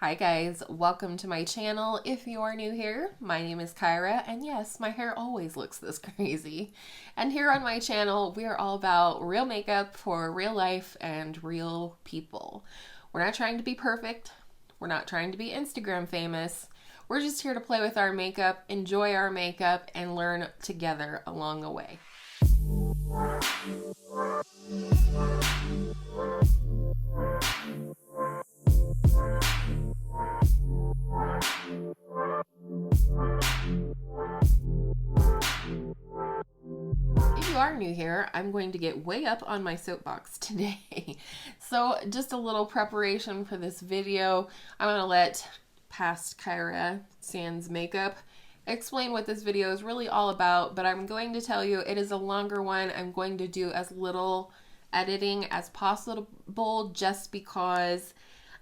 Hi guys, welcome to my channel. If you are new here, my name is Kyra, and yes, my hair always looks this crazy. And here on my channel, we are all about real makeup for real life and real people. We're not trying to be perfect. We're not trying to be Instagram famous. We're just here to play with our makeup, enjoy our makeup, and learn together along the way. If you are new here, I'm going to get way up on my soapbox today. So just a little preparation for this video. I'm going to let past Kyra Sans Makeup explain what this video is really all about, but I'm going to tell you it is a longer one. I'm going to do as little editing as possible just because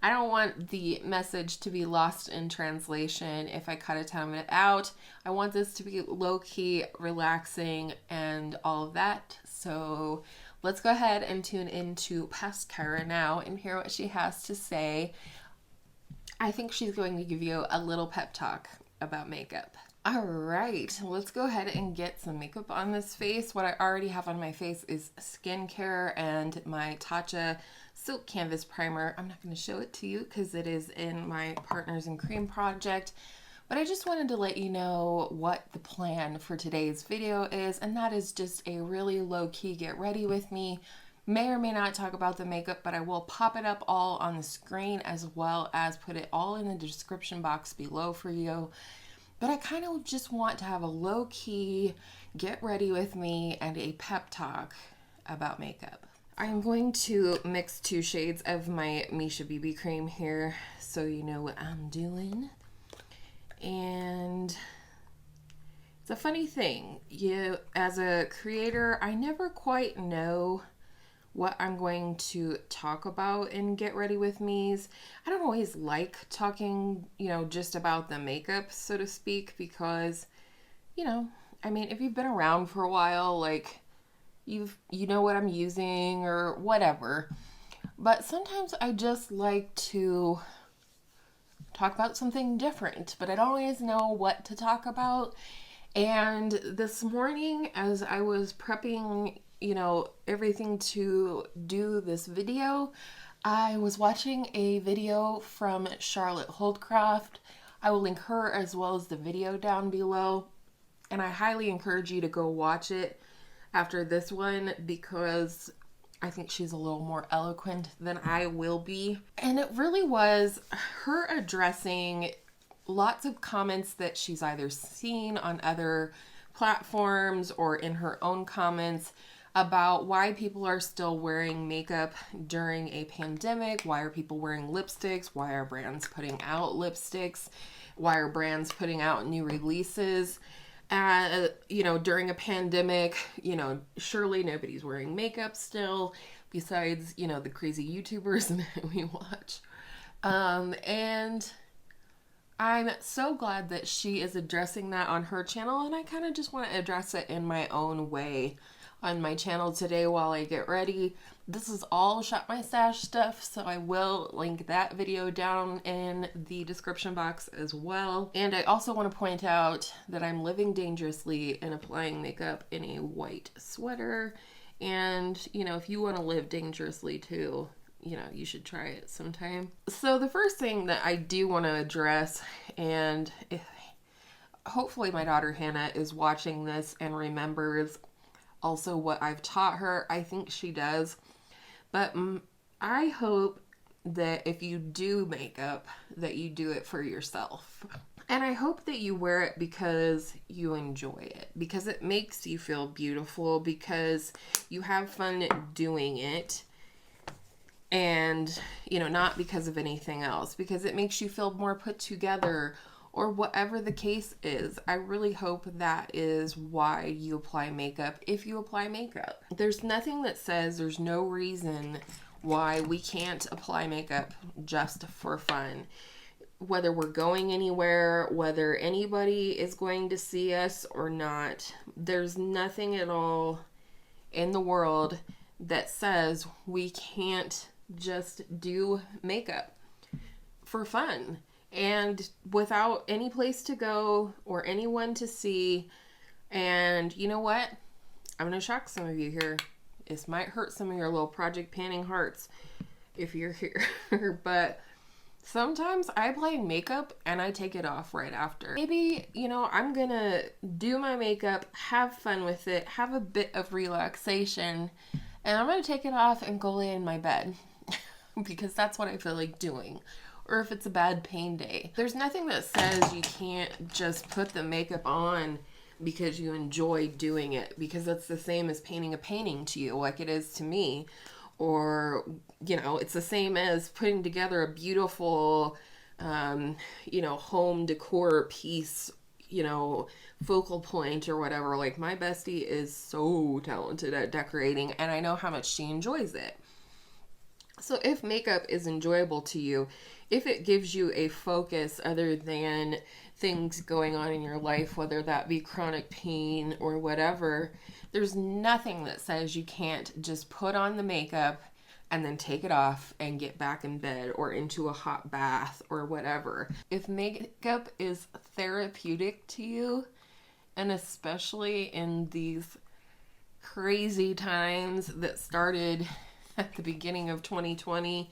I don't want the message to be lost in translation if I cut a ton of it out. I want this to be low-key, relaxing, and all of that. So let's go ahead and tune into past Kyra now and hear what she has to say. I think she's going to give you a little pep talk about makeup. All right, let's go ahead and get some makeup on this face. What I already have on my face is skincare and my Tatcha Silk Canvas primer. I'm not going to show it to you because it is in my Partners in Cream project, but I just wanted to let you know what the plan for today's video is, and that is just a really low-key get ready with me. May or may not talk about the makeup, but I will pop it up all on the screen as well as put it all in the description box below for you. But I kind of just want to have a low-key get ready with me and a pep talk about makeup. I'm going to mix 2 shades of my Missha BB cream here so you know what I'm doing. And it's a funny thing. As a creator, I never quite know what I'm going to talk about in Get Ready With Me's. I don't always like talking, just about the makeup, so to speak, because, I mean, if you've been around for a while, like, you know what I'm using or whatever. But sometimes I just like to talk about something different, but I don't always know what to talk about. And this morning, as I was prepping everything to do this video, I was watching a video from Charlotte Holdcroft. I will link her as well as the video down below, and I highly encourage you to go watch it after this one because I think she's a little more eloquent than I will be. And it really was her addressing lots of comments that she's either seen on other platforms or in her own comments about why people are still wearing makeup during a pandemic. Why are people wearing lipsticks? Why are brands putting out lipsticks? Why are brands putting out new releases? During a pandemic, surely nobody's wearing makeup still besides, the crazy YouTubers that we watch. And I'm so glad that she is addressing that on her channel, and I kind of just want to address it in my own way on my channel today while I get ready. This is all Shop My Stash stuff, so I will link that video down in the description box as well. And I also want to point out that I'm living dangerously and applying makeup in a white sweater. And, if you want to live dangerously too, you should try it sometime. So the first thing that I do want to address, and hopefully my daughter Hannah is watching this and remembers also what I've taught her. I think she does. But I hope that if you do makeup, that you do it for yourself. And I hope that you wear it because you enjoy it, because it makes you feel beautiful, because you have fun doing it. And, not because of anything else, because it makes you feel more put together or whatever the case is. I really hope that is why you apply makeup if you apply makeup. There's nothing that says there's no reason why we can't apply makeup just for fun. Whether we're going anywhere, whether anybody is going to see us or not, there's nothing at all in the world that says we can't just do makeup. for fun and without any place to go or anyone to see. And you know what? I'm going to shock some of you here. This might hurt some of your little project panning hearts if you're here, but sometimes I apply makeup and I take it off right after. Maybe, you know, I'm gonna do my makeup, have fun with it, have a bit of relaxation, and I'm gonna take it off and go lay in my bed because that's what I feel like doing. Or if it's a bad pain day. There's nothing that says you can't just put the makeup on because you enjoy doing it, because that's the same as painting a painting to you, like it is to me. Or, you know, it's the same as putting together a beautiful, you know, home decor piece, you know, focal point or whatever. Like, my bestie is so talented at decorating, and I know how much she enjoys it. So if makeup is enjoyable to you, if it gives you a focus other than things going on in your life, whether that be chronic pain or whatever, there's nothing that says you can't just put on the makeup and then take it off and get back in bed or into a hot bath or whatever. If makeup is therapeutic to you, and especially in these crazy times that started at the beginning of 2020,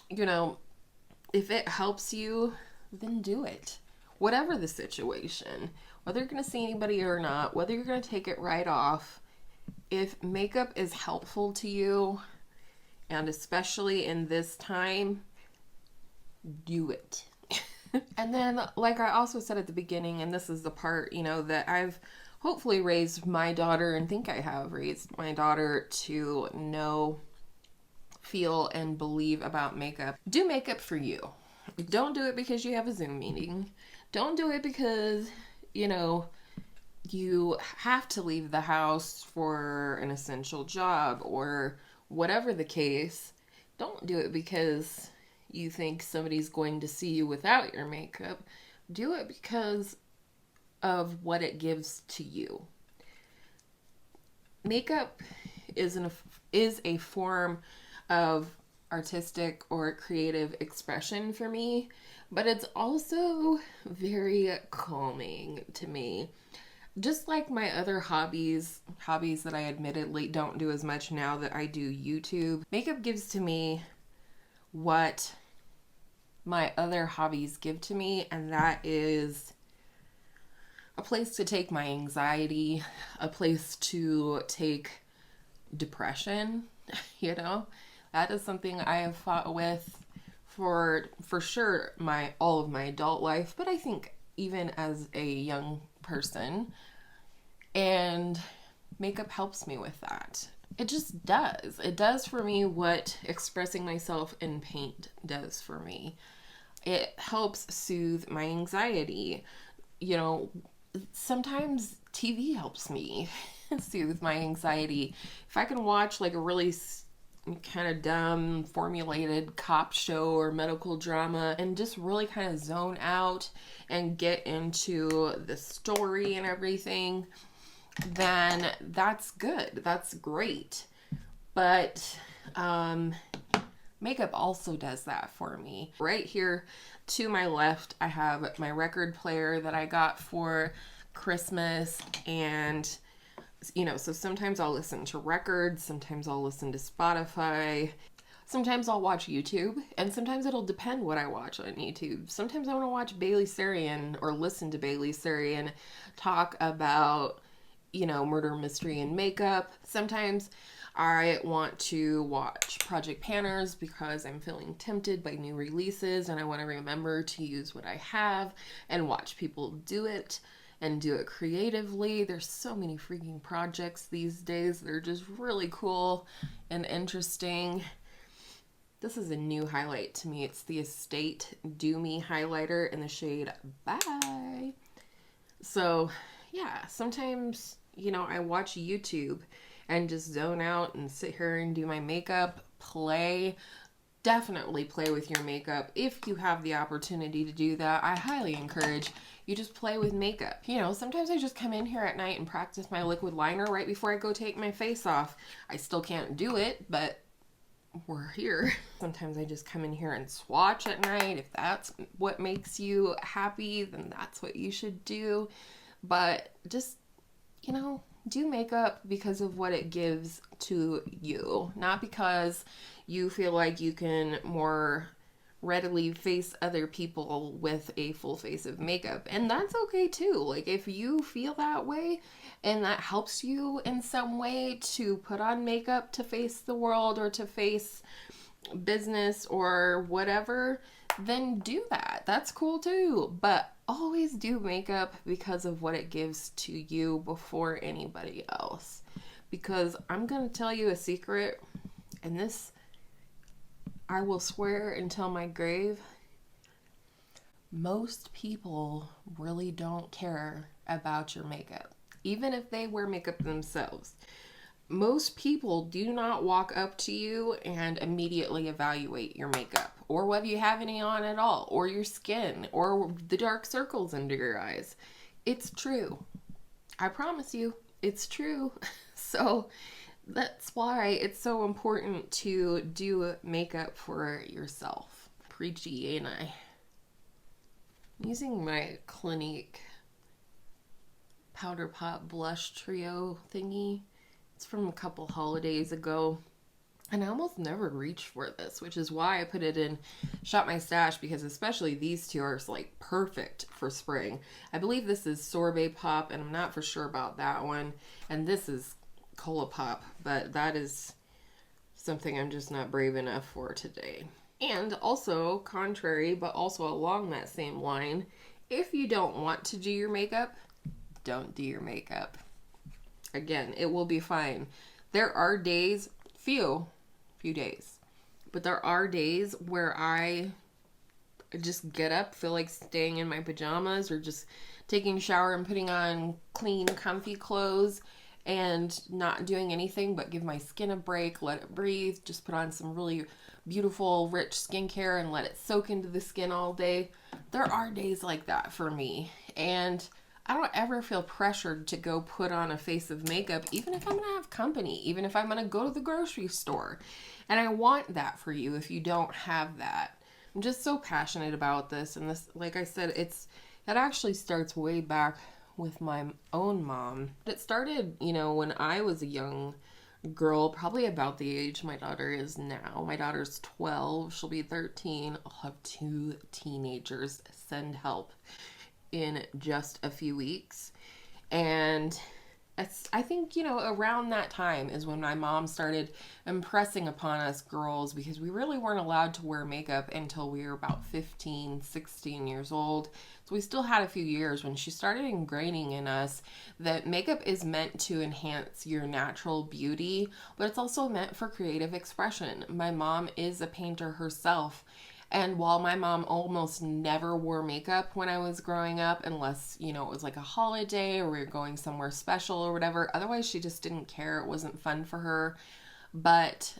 you know, if it helps you, then do it. Whatever the situation, whether you're going to see anybody or not, whether you're going to take it right off, if makeup is helpful to you, and especially in this time, do it. And then, like I also said at the beginning, and this is the part, you know, that I've hopefully raised my daughter, and think I have raised my daughter to know, feel, and believe about makeup. Do makeup for you. Don't do it because you have a Zoom meeting. Don't do it because, you know, you have to leave the house for an essential job or whatever the case. Don't do it because you think somebody's going to see you without your makeup. Do it because of what it gives to you. Makeup is a form of artistic or creative expression for me, but it's also very calming to me. Just like my other hobbies that I admittedly don't do as much now that I do YouTube, makeup gives to me what my other hobbies give to me, and that is a place to take my anxiety, a place to take depression, you know? That is something I have fought with for sure all of my adult life, but I think even as a young person, and makeup helps me with that. It just does. It does for me what expressing myself in paint does for me. It helps soothe my anxiety. You know, sometimes TV helps me soothe my anxiety. If I can watch like a really kind of dumb formulated cop show or medical drama and just really kind of zone out and get into the story and everything, then that's good. That's great. But makeup also does that for me. Right here to my left, I have my record player that I got for Christmas, and you know, so sometimes I'll listen to records, sometimes I'll listen to Spotify, sometimes I'll watch YouTube, and sometimes it'll depend what I watch on YouTube. Sometimes I want to watch Bailey Sarian or listen to Bailey Sarian talk about, you know, murder, mystery, and makeup. Sometimes I want to watch Project Panners because I'm feeling tempted by new releases and I want to remember to use what I have and watch people do it and do it creatively. There's so many freaking projects these days. They're just really cool and interesting. This is a new highlight to me. It's the Estate Do Me highlighter in the shade Bye. So yeah, sometimes, you know, I watch YouTube and just zone out and sit here and do my makeup, play. Definitely play with your makeup if you have the opportunity to do that. I highly encourage you just play with makeup. You know, sometimes I just come in here at night and practice my liquid liner right before I go take my face off. I still can't do it, but we're here. Sometimes I just come in here and swatch at night. If that's what makes you happy, then that's what you should do. But just, you know, do makeup because of what it gives to you, not because you feel like you can more readily face other people with a full face of makeup. And that's okay too. Like, if you feel that way and that helps you in some way to put on makeup to face the world or to face business or whatever, then do that. That's cool too. But always do makeup because of what it gives to you before anybody else. Because I'm going to tell you a secret, and this I will swear until my grave, most people really don't care about your makeup, even if they wear makeup themselves. Most people do not walk up to you and immediately evaluate your makeup, or whether you have any on at all, or your skin, or the dark circles under your eyes. It's true. I promise you, it's true. So that's why it's so important to do makeup for yourself. Preachy, ain't I? I'm using my Clinique Powder Pop Blush Trio thingy. It's from a couple holidays ago. And I almost never reach for this, which is why I put it in Shop My Stash, because especially these two are like perfect for spring. I believe this is Sorbet Pop, and I'm not for sure about that one. And this is Cola Pop, but that is something I'm just not brave enough for today. And also, contrary, but also along that same line, if you don't want to do your makeup, don't do your makeup. Again, it will be fine. There are days, few days, but there are days where I just get up, feel like staying in my pajamas or just taking a shower and putting on clean, comfy clothes and not doing anything but give my skin a break, let it breathe, just put on some really beautiful, rich skincare and let it soak into the skin all day. There are days like that for me, and I don't ever feel pressured to go put on a face of makeup, even if I'm going to have company, even if I'm going to go to the grocery store. And I want that for you if you don't have that. I'm just so passionate about this. And this, like I said, it actually starts way back with my own mom. It started, when I was a young girl, probably about the age my daughter is now. My daughter's 12. She'll be 13. I'll have 2 teenagers. Send help. In just a few weeks. And I think, around that time is when my mom started impressing upon us girls, because we really weren't allowed to wear makeup until we were about 15, 16 years old. So we still had a few years when she started ingraining in us that makeup is meant to enhance your natural beauty, but it's also meant for creative expression. My mom is a painter herself. And while my mom almost never wore makeup when I was growing up, unless, it was like a holiday or we were going somewhere special or whatever, otherwise she just didn't care. It wasn't fun for her. But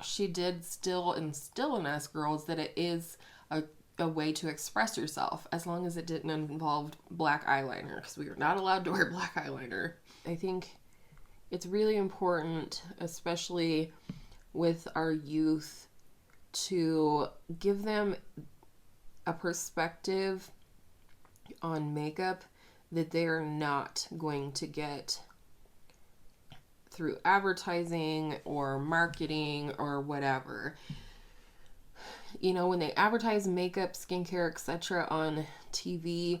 she did still instill in us girls that it is a way to express yourself, as long as it didn't involve black eyeliner, because we were not allowed to wear black eyeliner. I think it's really important, especially with our youth, to give them a perspective on makeup that they're not going to get through advertising or marketing or whatever. When they advertise makeup, skincare, etc. on TV,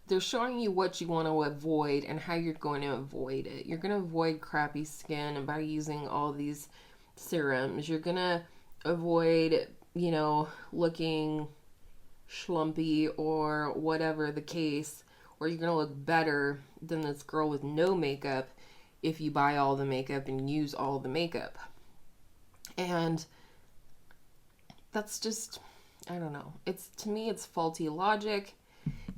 they're showing you what you want to avoid and how you're going to avoid it. You're going to avoid crappy skin by using all these serums. You're going to avoid, looking schlumpy or whatever the case, or you're going to look better than this girl with no makeup if you buy all the makeup and use all the makeup. And that's just, I don't know. To me, it's faulty logic.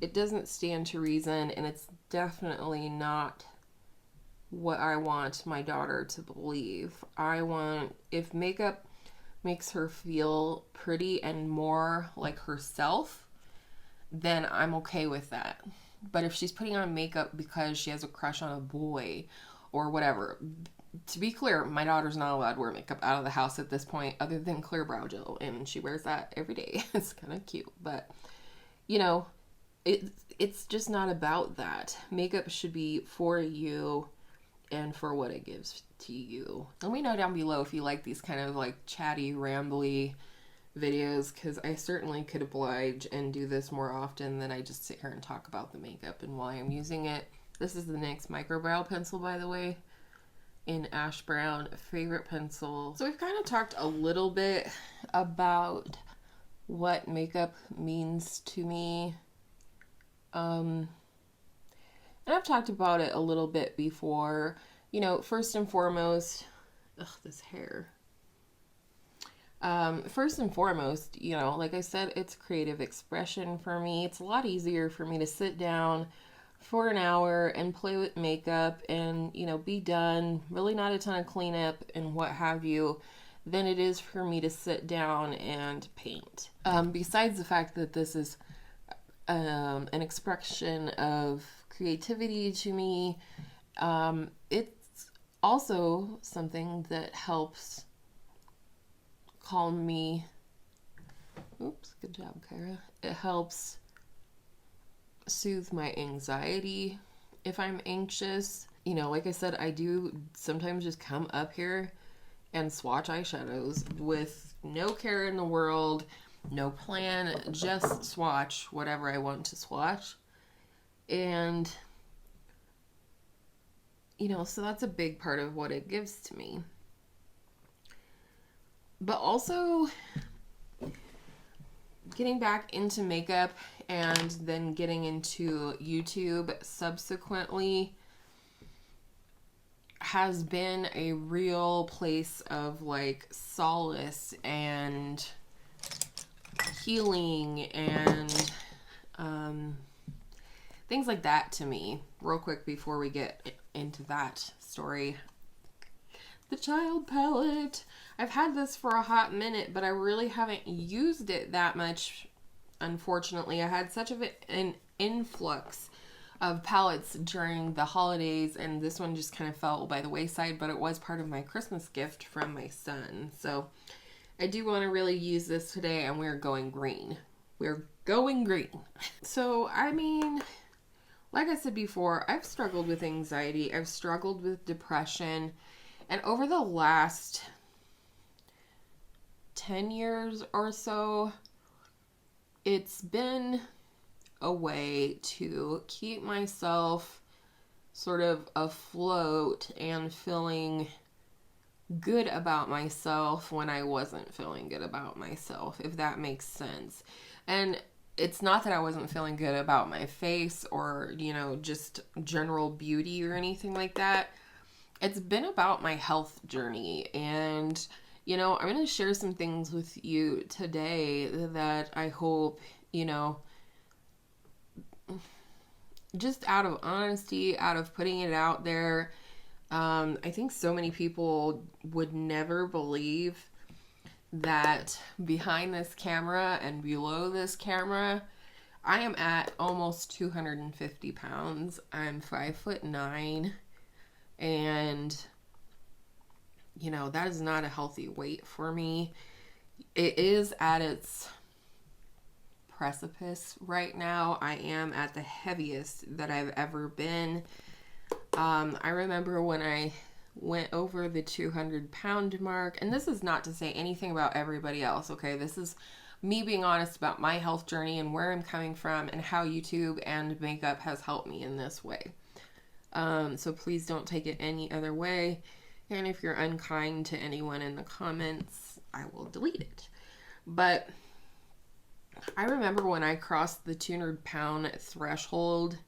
It doesn't stand to reason, and it's definitely not what I want my daughter to believe. If makeup makes her feel pretty and more like herself, then I'm okay with that. But if she's putting on makeup because she has a crush on a boy or whatever, to be clear, my daughter's not allowed to wear makeup out of the house at this point other than clear brow gel, and she wears that every day. It's kind of cute, but you know, it's just not about that. Makeup should be for you and for what it gives to you. Let me know down below if you like these kind of like chatty, rambly videos, because I certainly could oblige and do this more often than I just sit here and talk about the makeup and why I'm using it. This is the NYX micro brow pencil, by the way, in ash brown, favorite pencil. So we've kind of talked a little bit about what makeup means to me. And I've talked about it a little bit before. You know, first and foremost, this hair. First and foremost, you know, like I said, it's creative expression for me. It's a lot easier for me to sit down for an hour and play with makeup and, you know, be done, really not a ton of cleanup and what have you, than it is for me to sit down and paint. Besides the fact that this is an expression of creativity to me, it's also something that helps calm me. Oops, good job, Kyra. It helps soothe my anxiety if I'm anxious. You know, like I said, I do sometimes just come up here and swatch eyeshadows with no care in the world, no plan, just swatch whatever I want to swatch. And, you know, so that's a big part of what it gives to me. But also, getting back into makeup and then getting into YouTube subsequently has been a real place of like solace and healing and things like that to me. Real quick before we get into that story. The child palette. I've had this for a hot minute, but I really haven't used it that much, unfortunately. I had such an influx of palettes during the holidays, and this one just kind of fell by the wayside, but it was part of my Christmas gift from my son. So I do want to really use this today, and we're going green. We're going green. So, I mean, like I said before, I've struggled with anxiety. I've struggled with depression. And over the last 10 years or so, it's been a way to keep myself sort of afloat and feeling good about myself when I wasn't feeling good about myself, if that makes sense. And it's not that I wasn't feeling good about my face or, you know, just general beauty or anything like that. It's been about my health journey, and, you know, I'm going to share some things with you today that I hope, you know, just out of honesty, out of putting it out there. I think so many people would never believe that behind this camera and below this camera, I am at almost 250 pounds. I'm 5'9". And, you know, that is not a healthy weight for me. It is at its precipice right now. I am at the heaviest that I've ever been. I remember when I went over the 200-pound mark, and this is not to say anything about everybody else, okay? This is me being honest about my health journey and where I'm coming from and how YouTube and makeup has helped me in this way. So please don't take it any other way. And if you're unkind to anyone in the comments, I will delete it. But I remember when I crossed the 200-pound threshold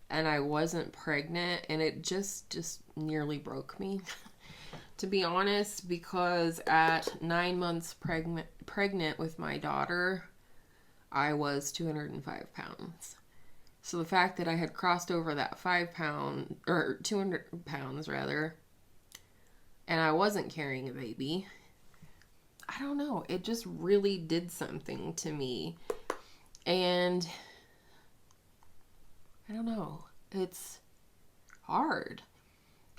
and I wasn't pregnant, and it just nearly broke me, to be honest, because at 9 months pregnant with my daughter, I was 205 pounds. So the fact that I had crossed over that 200 pounds rather, and I wasn't carrying a baby, I don't know, it just really did something to me. And I don't know, it's hard.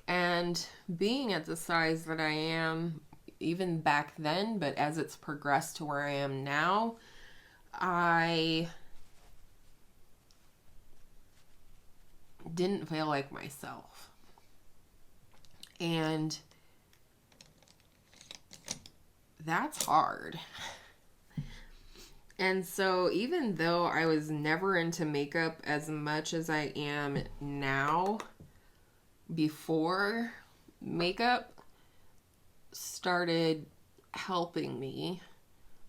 And being at the size that I am, even back then, but as it's progressed to where I am now, I didn't feel like myself. And that's hard. And so even though I was never into makeup as much as I am now, before makeup started helping me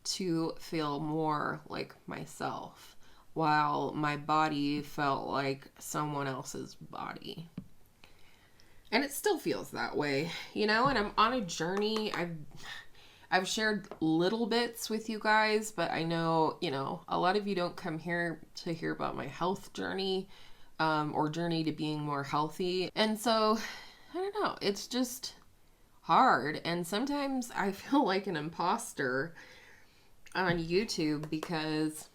to feel more like myself, while my body felt like someone else's body. And it still feels that way, you know, and I'm on a journey. I've shared little bits with you guys, but I know, you know, a lot of you don't come here to hear about my health journey, or journey to being more healthy. And so, I don't know, it's just hard. And sometimes I feel like an imposter on YouTube because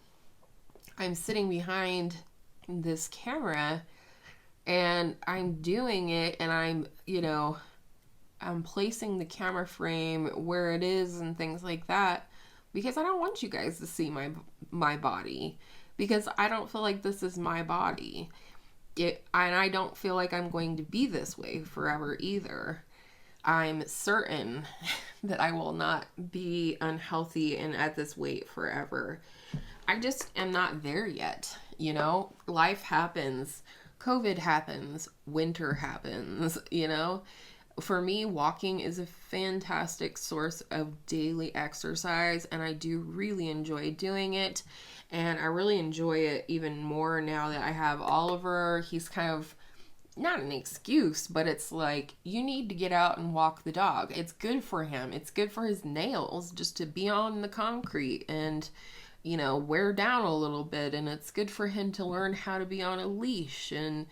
I'm sitting behind this camera and I'm doing it, and I'm, you know, I'm placing the camera frame where it is and things like that because I don't want you guys to see my body, because I don't feel like this is my body. And I don't feel like I'm going to be this way forever either. I'm certain that I will not be unhealthy and at this weight forever. I just am not there yet, you know? Life happens. COVID happens. Winter happens, you know? For me, walking is a fantastic source of daily exercise, and I do really enjoy doing it. And I really enjoy it even more now that I have Oliver. He's kind of not an excuse, but it's like, you need to get out and walk the dog. It's good for him. It's good for his nails just to be on the concrete and, you know, wear down a little bit. And it's good for him to learn how to be on a leash and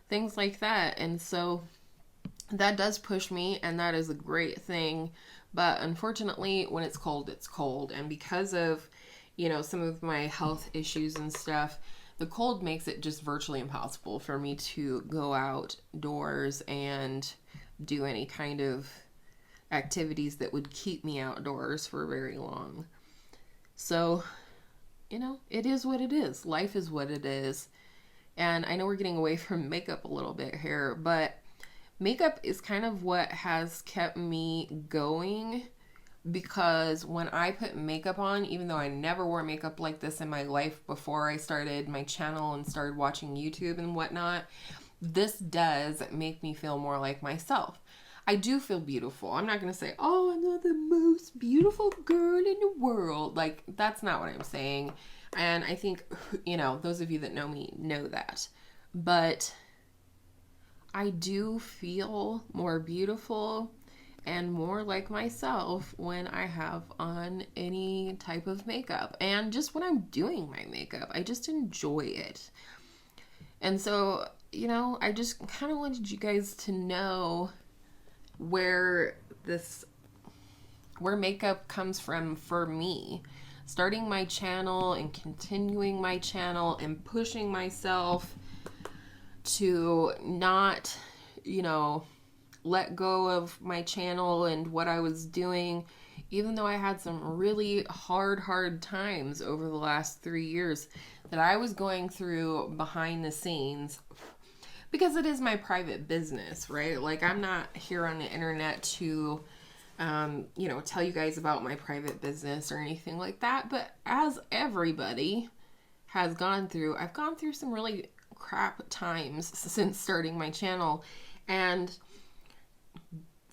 things like that. And so that does push me, and that is a great thing. But unfortunately, when it's cold, it's cold. And because of, you know, some of my health issues and stuff, the cold makes it just virtually impossible for me to go outdoors and do any kind of activities that would keep me outdoors for very long. So, you know, it is what it is. Life is what it is. And I know we're getting away from makeup a little bit here, but makeup is kind of what has kept me going, because when I put makeup on, even though I never wore makeup like this in my life before I started my channel and started watching YouTube and whatnot, this does make me feel more like myself. I do feel beautiful. I'm not going to say, oh, I'm not the most beautiful girl in the world. Like, that's not what I'm saying. And I think, you know, those of you that know me know that. But I do feel more beautiful and more like myself when I have on any type of makeup. And just when I'm doing my makeup, I just enjoy it. And so, you know, I just kind of wanted you guys to know where makeup comes from for me. Starting my channel and continuing my channel and pushing myself to not, you know, let go of my channel and what I was doing, even though I had some really hard times over the last 3 years that I was going through behind the scenes, because it is my private business, right? Like, I'm not here on the internet to, you know, tell you guys about my private business or anything like that. But as everybody has gone through, I've gone through some really crap times since starting my channel, and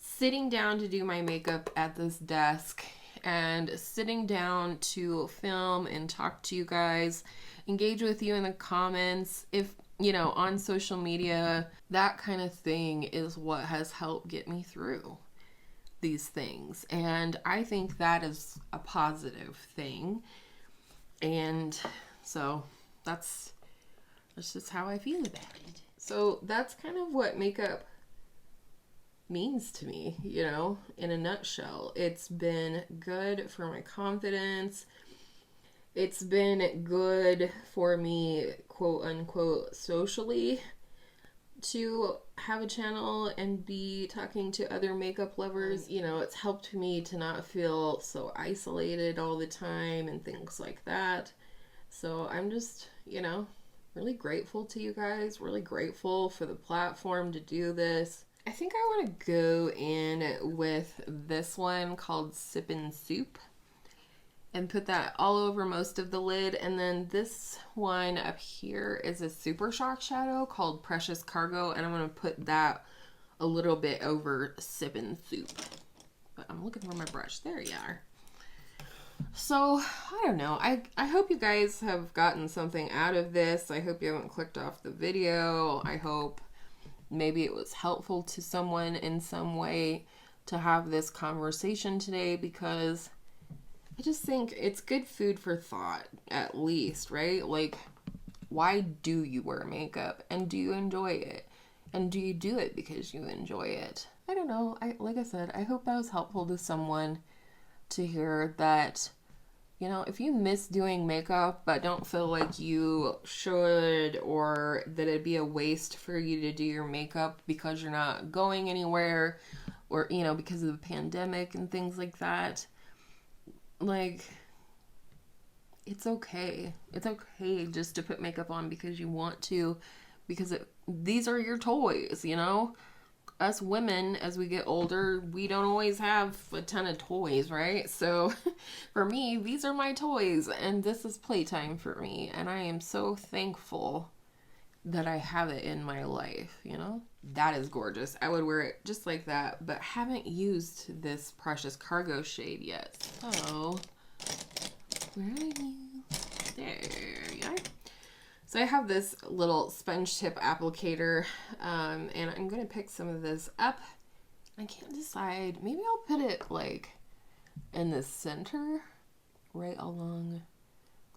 sitting down to do my makeup at this desk and sitting down to film and talk to you guys, engage with you in the comments, if, you know, on social media, that kind of thing is what has helped get me through these things. And I think that is a positive thing. And so that's just how I feel about it. So that's kind of what makeup means to me, you know, in a nutshell. It's been good for my confidence. It's been good for me, quote unquote, socially, to have a channel and be talking to other makeup lovers, you know, it's helped me to not feel so isolated all the time and things like that. So I'm just, you know, really grateful to you guys, really grateful for the platform to do this. I think I want to go in with this one called Sippin' Soup and put that all over most of the lid. And then this one up here is a Super Shock shadow called Precious Cargo, and I'm going to put that a little bit over Sippin' Soup. But I'm looking for my brush. There you are. So, I don't know. I hope you guys have gotten something out of this. I hope you haven't clicked off the video. I hope maybe it was helpful to someone in some way to have this conversation today, because I just think it's good food for thought, at least, right? Like, why do you wear makeup, and do you enjoy it? And do you do it because you enjoy it? I don't know. Like I said, I hope that was helpful to someone to hear that, you know, if you miss doing makeup but don't feel like you should, or that it'd be a waste for you to do your makeup because you're not going anywhere, or, you know, because of the pandemic and things like that, like, it's okay. It's okay just to put makeup on because you want to, because these are your toys, you know? Us women, as we get older, we don't always have a ton of toys, right? So for me, these are my toys, and this is playtime for me, and I am so thankful that I have it in my life, you know? That is gorgeous. I would wear it just like that, but haven't used this Precious Cargo shade yet. So, where are you? There you are. So I have this little sponge tip applicator, and I'm going to pick some of this up. I can't decide. Maybe I'll put it like in the center, right along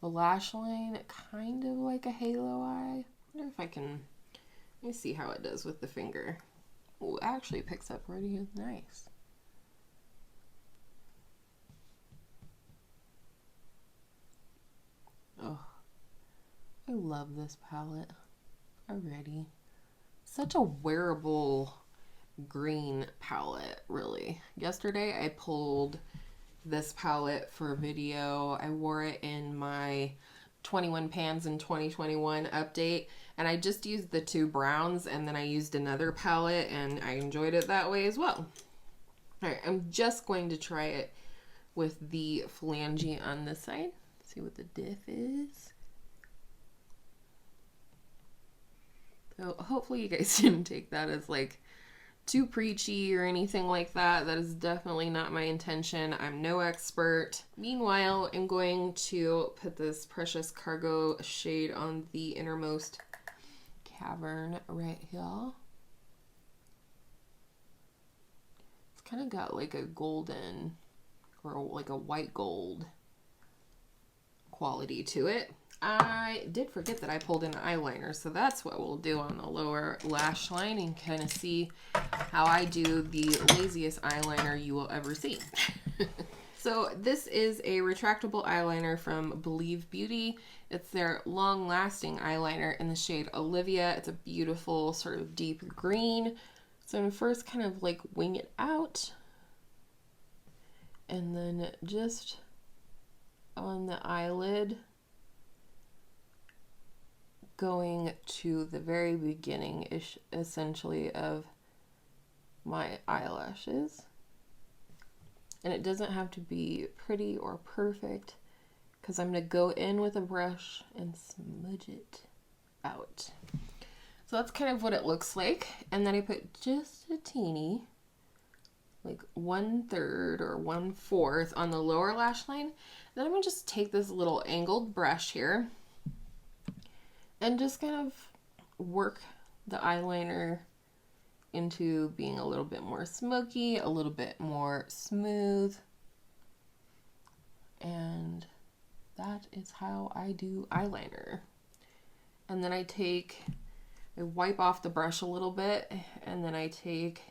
the lash line, kind of like a halo eye. I wonder if I can, let me see how it does with the finger. Oh, it actually picks up pretty nice. Oh. I love this palette already. Such a wearable green palette, really. Yesterday I pulled this palette for a video. I wore it in my 21 pans in 2021 update, and I just used the two browns, and then I used another palette, and I enjoyed it that way as well. Alright, I'm just going to try it with the phalange on this side. See what the diff is. So hopefully you guys didn't take that as like too preachy or anything like that. That is definitely not my intention. I'm no expert. Meanwhile, I'm going to put this Precious Cargo shade on the innermost cavern right here. It's kind of got like a golden, or like a white gold quality to it. I did forget that I pulled in an eyeliner, so that's what we'll do on the lower lash line, and kind of see how I do the laziest eyeliner you will ever see. So this is a retractable eyeliner from Believe Beauty. It's their long-lasting eyeliner in the shade Olivia. It's a beautiful sort of deep green. So I'm first kind of like wing it out, and then just on the eyelid, going to the very beginning-ish, essentially, of my eyelashes. And it doesn't have to be pretty or perfect, because I'm going to go in with a brush and smudge it out. So that's kind of what it looks like. And then I put just a teeny, like 1/3 or 1/4 on the lower lash line. Then I'm going to just take this little angled brush here and just kind of work the eyeliner into being a little bit more smoky, a little bit more smooth. And that is how I do eyeliner. And then I wipe off the brush a little bit, and then I take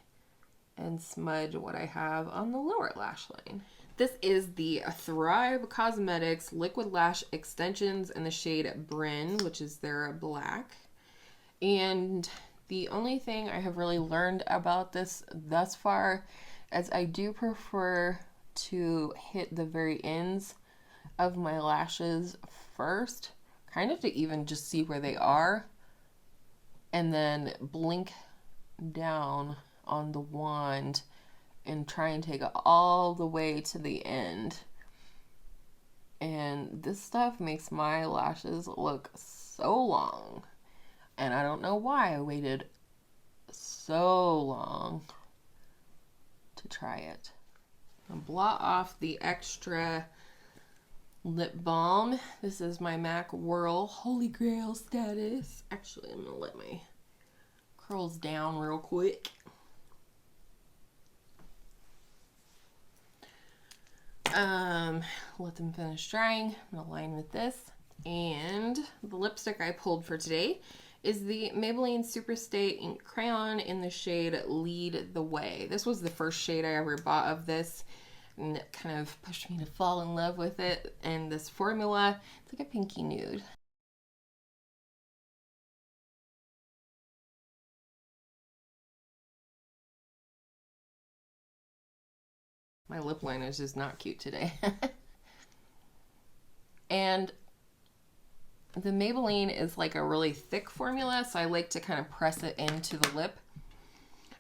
and smudge what I have on the lower lash line. This is the Thrive Cosmetics Liquid Lash Extensions in the shade Bryn, which is their black. And The only thing I have really learned about this thus far is I do prefer to hit the very ends of my lashes first, kind of to even just see where they are, and then blink down on the wand and try and take it all the way to the end. And this stuff makes my lashes look so long. And I don't know why I waited so long to try it. I'll blot off the extra lip balm. This is my MAC Whirl Holy Grail status. Actually, I'm going to let my curls down real quick. Let them finish drying. I'm going to line with this. And the lipstick I pulled for today is the Maybelline Superstay Ink Crayon in the shade Lead the Way. This was the first shade I ever bought of this, and it kind of pushed me to fall in love with it. And this formula, it's like a pinky nude. My lip liner is just not cute today. And the Maybelline is like a really thick formula, so I like to kind of press it into the lip.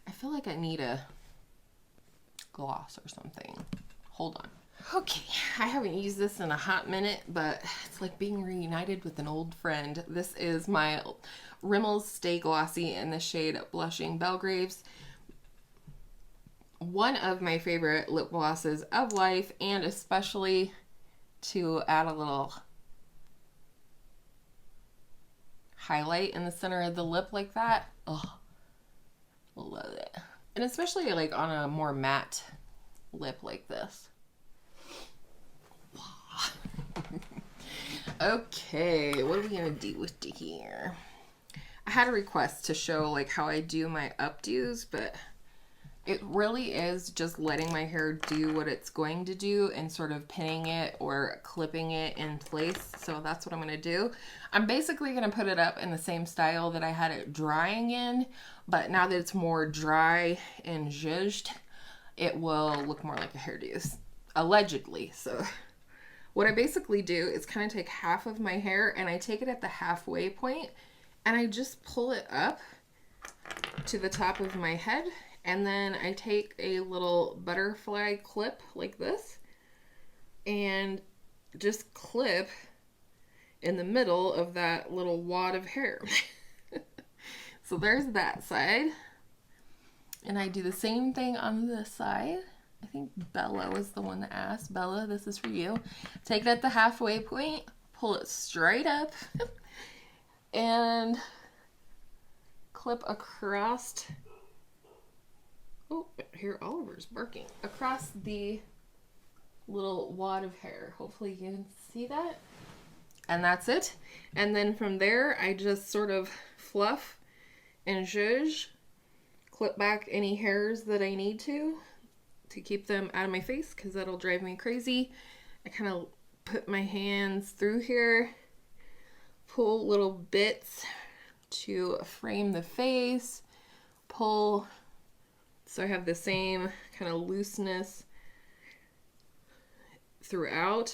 I feel like I need a gloss or something. Hold on. Okay, I haven't used this in a hot minute, but it's like being reunited with an old friend. This is my Rimmel's Stay Glossy in the shade Blushing Belgraves. One of my favorite lip glosses of life, and especially to add a little highlight in the center of the lip like that. Oh, love it. And especially like on a more matte lip like this. Okay, what are we gonna do with here? I had a request to show like how I do my updos, but it really is just letting my hair do what it's going to do and sort of pinning it or clipping it in place. So that's what I'm going to do. I'm basically going to put it up in the same style that I had it drying in, but now that it's more dry and zhuzhed, it will look more like a hairdo, allegedly. So what I basically do is kind of take half of my hair and I take it at the halfway point and I just pull it up to the top of my head. And then I take a little butterfly clip like this and just clip in the middle of that little wad of hair. So there's that side. And I do the same thing on this side. I think Bella was the one that asked. Bella, this is for you. Take it at the halfway point, pull it straight up, and clip across. Oh, here Oliver's barking. Across the little wad of hair. Hopefully you can see that. And that's it. And then from there, I just sort of fluff and zhuzh, clip back any hairs that I need to keep them out of my face, because that'll drive me crazy. I kind of put my hands through here, pull little bits to frame the face, pull so I have the same kind of looseness throughout.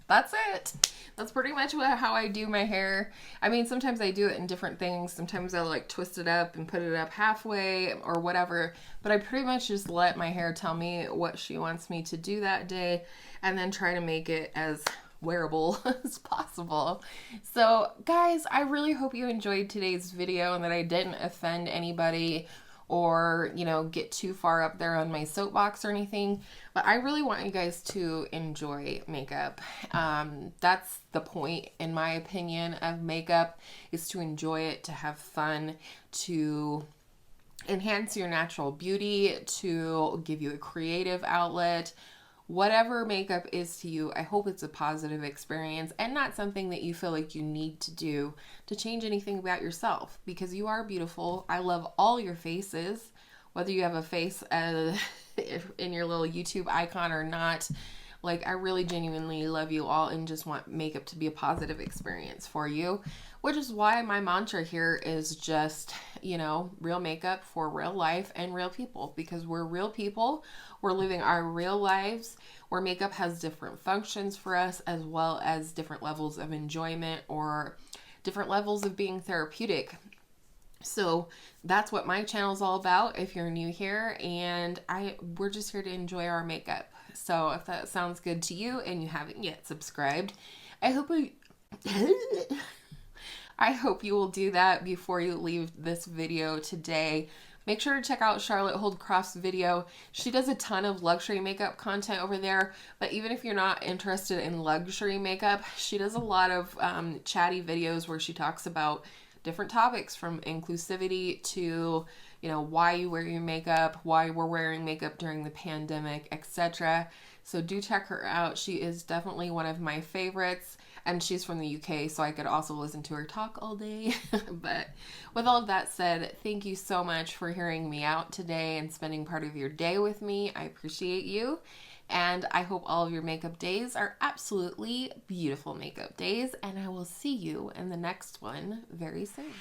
That's it. That's pretty much how I do my hair. I mean, sometimes I do it in different things. Sometimes I'll like twist it up and put it up halfway or whatever. But I pretty much just let my hair tell me what she wants me to do that day and then try to make it as wearable as possible. So guys, I really hope you enjoyed today's video and that I didn't offend anybody or, you know, get too far up there on my soapbox or anything. But I really want you guys to enjoy makeup. That's the point, in my opinion, of makeup, is to enjoy it, to have fun, to enhance your natural beauty, to give you a creative outlet. Whatever makeup is to you, I hope it's a positive experience and not something that you feel like you need to do to change anything about yourself, because you are beautiful. I love all your faces, whether you have a face in your little YouTube icon or not. Like, I really genuinely love you all and just want makeup to be a positive experience for you, which is why my mantra here is just, you know, real makeup for real life and real people, because we're real people. We're living our real lives where makeup has different functions for us, as well as different levels of enjoyment or different levels of being therapeutic. So that's what my channel is all about if you're new here, and we're just here to enjoy our makeup. So if that sounds good to you and you haven't yet subscribed, I hope I hope you will do that before you leave this video today. Make sure to check out Charlotte Holdcroft's video. She does a ton of luxury makeup content over there, but even if you're not interested in luxury makeup, she does a lot of chatty videos where she talks about different topics, from inclusivity to, you know, why you wear your makeup, why we're wearing makeup during the pandemic, etc. So do check her out. She is definitely one of my favorites, and she's from the UK, so I could also listen to her talk all day. But with all of that said, thank you so much for hearing me out today and spending part of your day with me. I appreciate you. And I hope all of your makeup days are absolutely beautiful makeup days. And I will see you in the next one very soon.